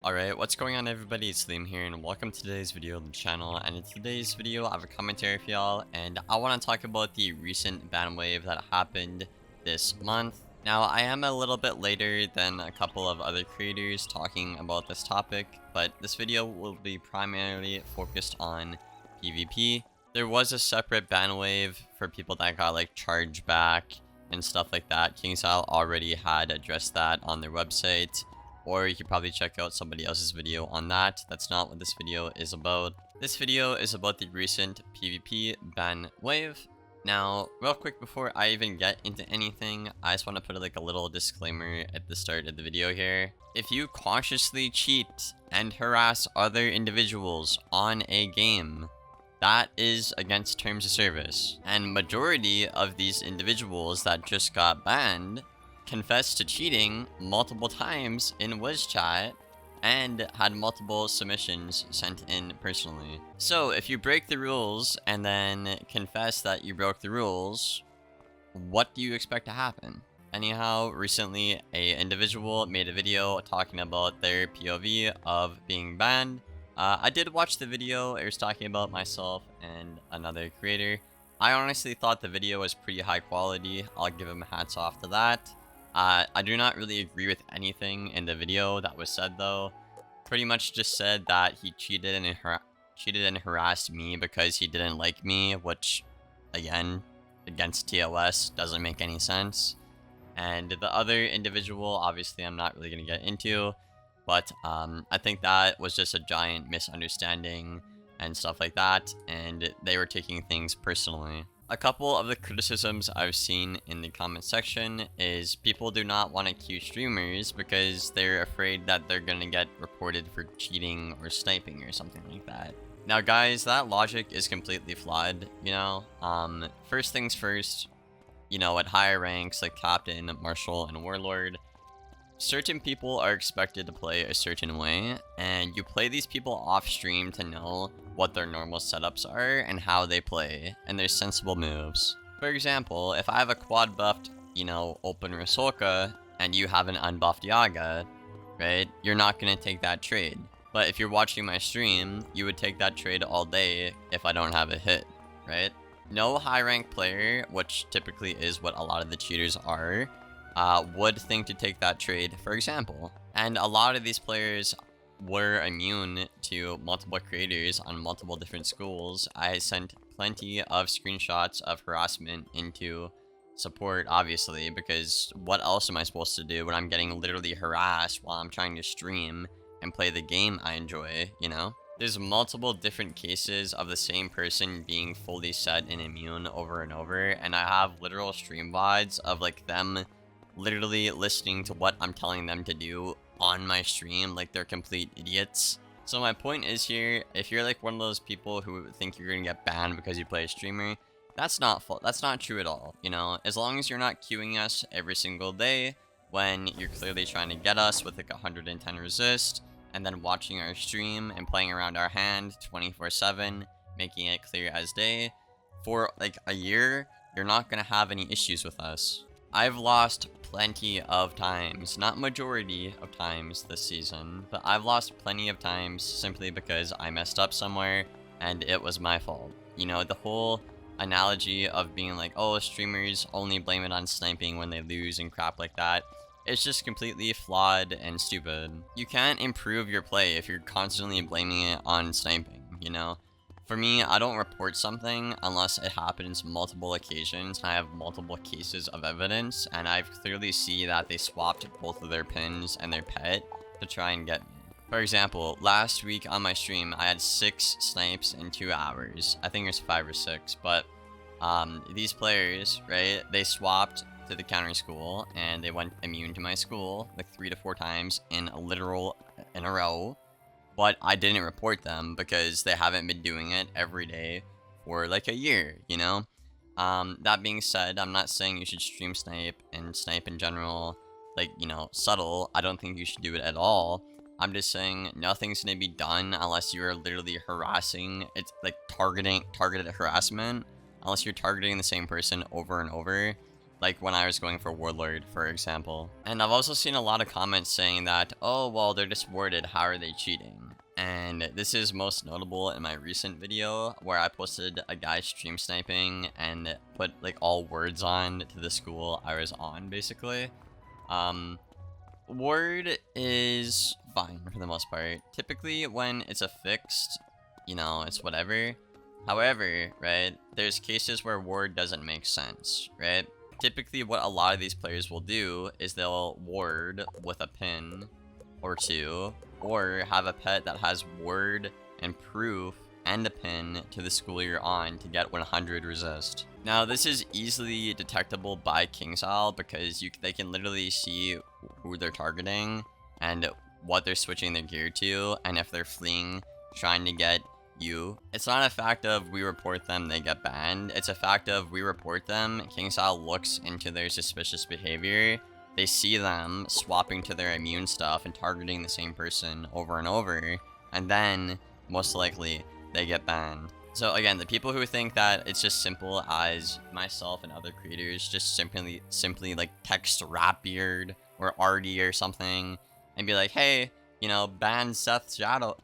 Alright, what's going on everybody, it's Liam here and welcome to today's video on the channel. And in today's video I have a commentary for y'all and I want to talk about the recent ban wave that happened this month. Now I am a little bit later than a couple of other creators talking about this topic, but this video will be primarily focused on PvP. There was a separate ban wave for people that got like charge back and stuff like that. KingStyle already had addressed that on their website. Or you could probably check out somebody else's video on that. That's not what this video is about. This video is about the recent PvP ban wave. Now, real quick before I even get into anything, I just want to put like a little disclaimer at the start of the video here. If you cautiously cheat and harass other individuals on a game, that is against terms of service. And majority of these individuals that just got banned confessed to cheating multiple times in WizChat and had multiple submissions sent in personally. So if you break the rules and then confess that you broke the rules, what do you expect to happen? Anyhow, recently a individual made a video talking about their POV of being banned. I did watch the video. It was talking about myself and another creator. I honestly thought the video was pretty high quality. I'll give him hats off to that. I do not really agree with anything in the video that was said though. Pretty much just said that he cheated and harassed me because he didn't like me, which again, against TOS doesn't make any sense. And the other individual, obviously I'm not really going to get into, but I think that was just a giant misunderstanding and stuff like that, and they were taking things personally. A couple of the criticisms I've seen in the comment section is people do not want to queue streamers because they're afraid that they're going to get reported for cheating or sniping or something like that. Now guys, that logic is completely flawed, you know? First things first, you know, at higher ranks like Captain, Marshal, and Warlord, certain people are expected to play a certain way, and you play these people off stream to know what their normal setups are and how they play, and their sensible moves. For example, if I have a quad buffed, you know, open Rasolka, and you have an unbuffed Yaga, right, you're not going to take that trade. But if you're watching my stream, you would take that trade all day if I don't have a hit, right? No high rank player, which typically is what a lot of the cheaters are, would think to take that trade, for example. And a lot of these players were immune to multiple creators on multiple different schools. I sent plenty of screenshots of harassment into support, obviously, because what else am I supposed to do when I'm getting literally harassed while I'm trying to stream and play the game I enjoy, you know? There's multiple different cases of the same person being fully set and immune over and over, and I have literal stream VODs of like them literally listening to what I'm telling them to do on my stream like they're complete idiots. So my point is here, if you're like one of those people who think you're gonna get banned because you play a streamer, that's not true at all, you know? As long as you're not queuing us every single day when you're clearly trying to get us with like 110 resist, and then watching our stream and playing around our hand 24/7, making it clear as day, for like a year, you're not gonna have any issues with us. I've lost plenty of times, not majority of times this season, but I've lost plenty of times simply because I messed up somewhere and it was my fault. You know, the whole analogy of being like, oh, streamers only blame it on sniping when they lose and crap like that, it's just completely flawed and stupid. You can't improve your play if you're constantly blaming it on sniping, you know? For me, I don't report something unless it happens multiple occasions and I have multiple cases of evidence, and I clearly see that they swapped both of their pins and their pet to try and get me. For example, last week on my stream, I had 6 snipes in 2 hours. I think it was 5 or 6, but these players, right, they swapped to the counter school and they went immune to my school like 3 to 4 times in a row. But I didn't report them because they haven't been doing it every day for like a year, you know? That being said, I'm not saying you should stream snipe and snipe in general, like, you know, subtle. I don't think you should do it at all. I'm just saying nothing's gonna be done unless you're literally harassing. It's like targeted harassment. Unless you're targeting the same person over and over. Like when I was going for Warlord, for example. And I've also seen a lot of comments saying that, oh, well, they're just worded, how are they cheating? And this is most notable in my recent video where I posted a guy stream sniping and put like all words on to the school I was on, basically. Word is fine for the most part. Typically when it's a fixed, you know, it's whatever. However, right, there's cases where ward doesn't make sense, right? Typically what a lot of these players will do is they'll ward with a pin or two, or have a pet that has word and proof and a pin to the school you're on to get 100 resist. Now this is easily detectable by KingsIsle because they can literally see who they're targeting and what they're switching their gear to, and if they're fleeing trying to get you. It's not a fact of we report them, they get banned. It's a fact of we report them, KingsIsle looks into their suspicious behavior, they see them swapping to their immune stuff and targeting the same person over and over, and then most likely they get banned. So again, the people who think that it's just simple as myself and other creators just simply like text Rapbeard or RD or something and be like, hey, you know, ban Seth Shadow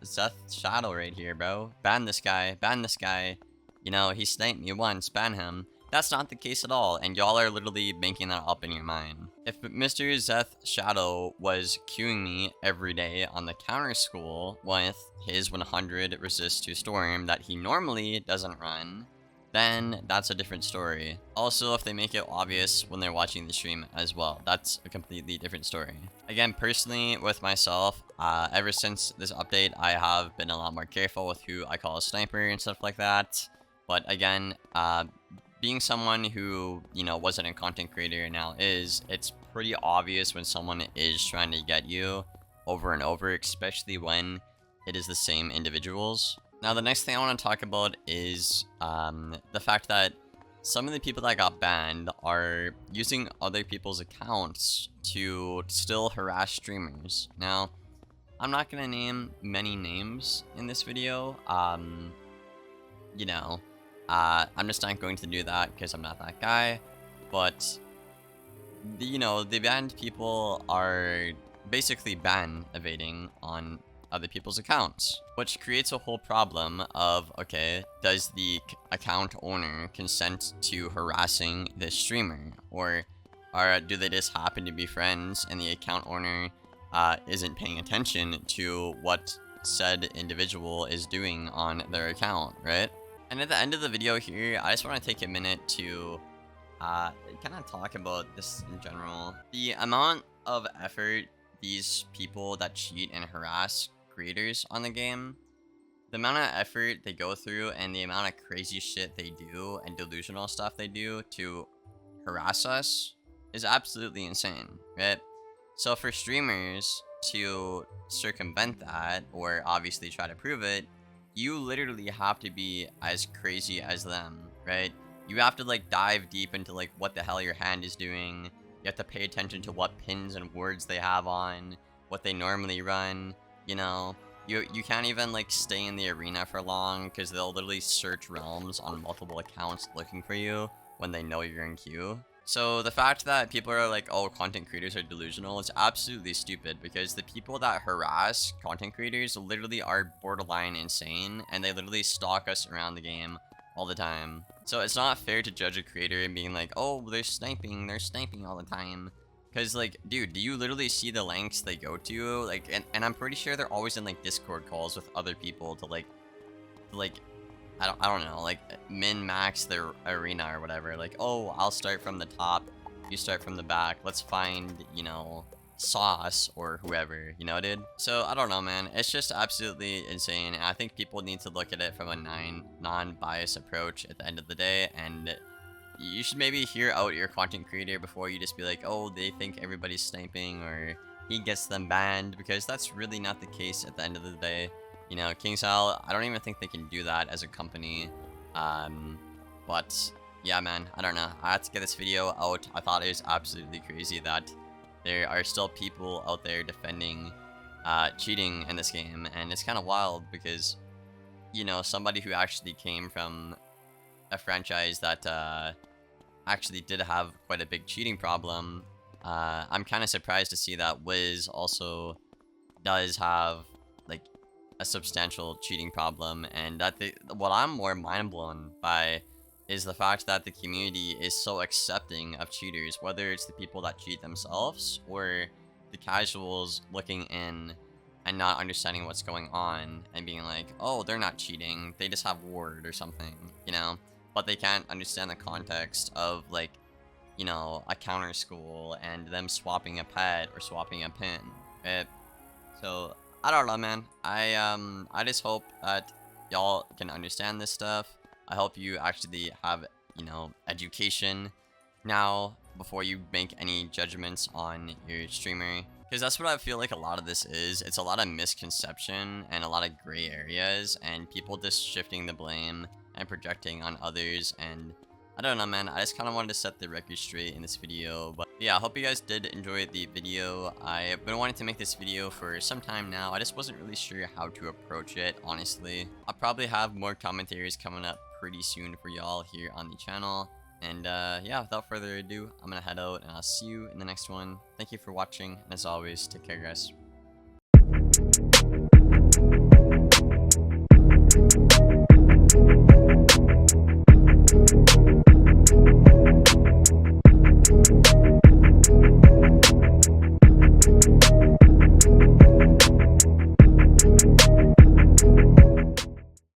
right here, bro. Ban this guy, you know, he sniped me once, ban him. That's not the case at all, and y'all are literally making that up in your mind. If Mr. Zeth Shadow was queuing me every day on the counter school with his 100 resist to storm that he normally doesn't run, then that's a different story. Also, if they make it obvious when they're watching the stream as well, that's a completely different story. Again, personally, with myself, ever since this update, I have been a lot more careful with who I call a sniper and stuff like that. But again, being someone who, you know, wasn't a content creator and now is, it's pretty obvious when someone is trying to get you over and over, especially when it is the same individuals. Now, the next thing I want to talk about is the fact that some of the people that got banned are using other people's accounts to still harass streamers. Now, I'm not going to name many names in this video. You know, I'm just not going to do that because I'm not that guy. But, you know, the banned people are basically ban evading on other people's accounts, which creates a whole problem of, okay, does the account owner consent to harassing this streamer, or do they just happen to be friends and the account owner isn't paying attention to what said individual is doing on their account, right? And at the end of the video here, I just want to take a minute to kind of talk about this in general. The amount of effort these people that cheat and harass creators on the game, the amount of effort they go through and the amount of crazy shit they do and delusional stuff they do to harass us is absolutely insane, right? So for streamers to circumvent that, or obviously try to prove it, you literally have to be as crazy as them, right? You have to like dive deep into like what the hell your hand is doing. You have to pay attention to what pins and words they have on, what they normally run. You know, you can't even like stay in the arena for long because they'll literally search realms on multiple accounts looking for you when they know you're in queue. So the fact that people are like, oh, content creators are delusional is absolutely stupid, because the people that harass content creators literally are borderline insane, and they literally stalk us around the game all the time. So it's not fair to judge a creator and being like, oh, they're sniping all the time. Because, like, dude, do you literally see the lengths they go to? Like, and I'm pretty sure they're always in, like, Discord calls with other people to, like, I don't know, like, min-max their arena or whatever. Like, oh, I'll start from the top, you start from the back, let's find, you know, Sauce or whoever, you know, dude? So, I don't know, man. It's just absolutely insane. And I think people need to look at it from a non-biased approach at the end of the day, and you should maybe hear out your content creator before you just be like, oh, they think everybody's sniping or he gets them banned, because that's really not the case at the end of the day. You know, KingsIsle, I don't even think they can do that as a company. But yeah, man, I don't know. I had to get this video out. I thought it was absolutely crazy that there are still people out there defending cheating in this game, and it's kind of wild because, you know, somebody who actually came from a franchise that actually did have quite a big cheating problem. I'm kind of surprised to see that Wiz also does have like a substantial cheating problem, and that what I'm more mind blown by is the fact that the community is so accepting of cheaters, whether it's the people that cheat themselves or the casuals looking in and not understanding what's going on and being like, oh, they're not cheating, they just have ward or something, you know? But they can't understand the context of like, you know, a counter school and them swapping a pet or swapping a pin, right? So I don't know, man. I just hope that y'all can understand this stuff. I hope you actually have, you know, education now before you make any judgments on your streamer. Because that's what I feel like a lot of this is. It's a lot of misconception and a lot of gray areas and people just shifting the blame and projecting on others. And I don't know, man. I just kind of wanted to set the record straight in this video. But yeah, I hope you guys did enjoy the video. I've been wanting to make this video for some time now. I just wasn't really sure how to approach it, honestly. I'll probably have more commentaries coming up pretty soon for y'all here on the channel. And yeah, without further ado, I'm gonna head out and I'll see you in the next one. Thank you for watching, and as always, take care, guys.